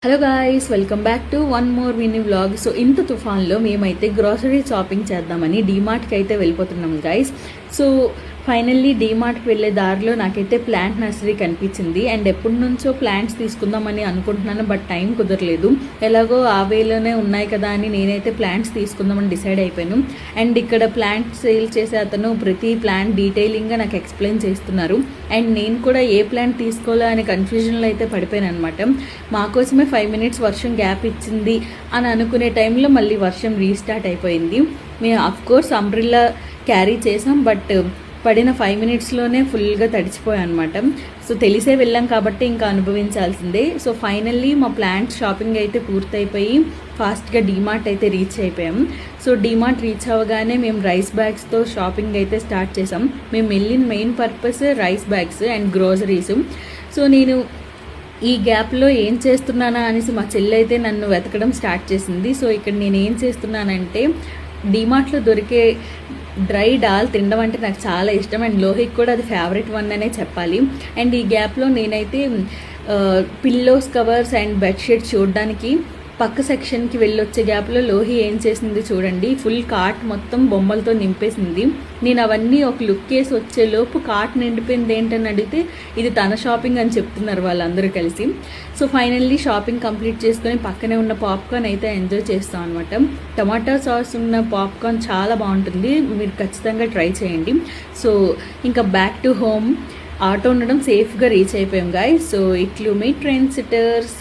Hello guys, welcome back to one more mini vlog. So ఇంత తుఫాన్లో మేమైతే grocery shopping చేద్దామని డీమార్ట్కి అయితే వెళ్ళిపోతున్నాం గాయ్స్. సో ఫైనల్లీ డీమార్ట్కి వెళ్ళే దారిలో నాకైతే ప్లాంట్ నర్సరీ కనిపించింది. అండ్ ఎప్పటి నుంచో ప్లాంట్స్ తీసుకుందామని అనుకుంటున్నాను, బట్ టైం కుదరలేదు. ఎలాగో ఆ వేలోనే ఉన్నాయి కదా అని నేనైతే ప్లాంట్స్ తీసుకుందామని డిసైడ్ అయిపోయాను. అండ్ ఇక్కడ ప్లాంట్ సేల్ చేసే అతను ప్రతి ప్లాంట్ డీటెయిలింగ్గా నాకు ఎక్స్ప్లెయిన్ చేస్తున్నారు. అండ్ నేను కూడా ఏ ప్లాంట్ తీసుకోవాలా అనే కన్ఫ్యూజన్లో అయితే పడిపోయాను అనమాట. మాకోసమే 5 minutes వర్షం గ్యాప్ ఇచ్చింది అని అనుకునే టైంలో మళ్ళీ వర్షం రీస్టార్ట్ అయిపోయింది. మేము అఫ్కోర్స్ అంబ్రిల్లా క్యారీ చేసాం, బట్ పడిన 5 minutesలోనే ఫుల్గా తడిచిపోయాం అనమాట. సో తెలిసే వెళ్ళాం కాబట్టి ఇంకా అనుభవించాల్సిందే. సో ఫైనల్లీ మా ప్లాంట్ షాపింగ్ అయితే పూర్తయిపోయి ఫాస్ట్గా డీమార్ట్ అయితే రీచ్ అయిపోయాం. సో డీమార్ట్ రీచ్ అవ్వగానే మేము రైస్ బ్యాగ్స్తో షాపింగ్ అయితే స్టార్ట్ చేసాం. మేము వెళ్ళిన main purpose rice bags and groceries. So నేను ఈ గ్యాప్లో ఏం చేస్తున్నానా అనేసి మా చెల్లి అయితే నన్ను వెతకడం స్టార్ట్ చేసింది. సో ఇక్కడ నేను ఏం చేస్తున్నానంటే డీమార్ట్లో దొరికే డ్రై డాల్ తినడం అంటే నాకు చాలా ఇష్టం. అండ్ లోహికి కూడా అది ఫేవరెట్ వన్ అనే చెప్పాలి. అండ్ ఈ గ్యాప్లో నేనైతే పిల్లోస్ కవర్స్ అండ్ బెడ్షీట్స్ చూడడానికి పక్క సెక్షన్కి వెళ్ళొచ్చే గ్యాప్లో లోహి ఏం చేసింది చూడండి, ఫుల్ కార్ట్ మొత్తం బొమ్మలతో నింపేసింది. నేను అవన్నీ ఒక లుక్ వేసి వచ్చేలోపు కార్ట్ నిండిపోయింది ఏంటని అడిగితే ఇది తన షాపింగ్ అని చెప్తున్నారు వాళ్ళందరూ కలిసి. సో ఫైనల్లీ షాపింగ్ కంప్లీట్ చేసుకొని పక్కనే ఉన్న పాప్కార్న్ అయితే ఎంజాయ్ చేస్తాం అనమాట. టమాటా సాస్ ఉన్న పాప్కార్న్ చాలా బాగుంటుంది, మీరు ఖచ్చితంగా ట్రై చేయండి. సో ఇంకా బ్యాక్ టు హోమ్. ఆటో ఉండడం సేఫ్గా రీచ్ అయిపోయాం గాయ్. సో ఇట్లు మీ ట్రెండ్ సిటర్స్.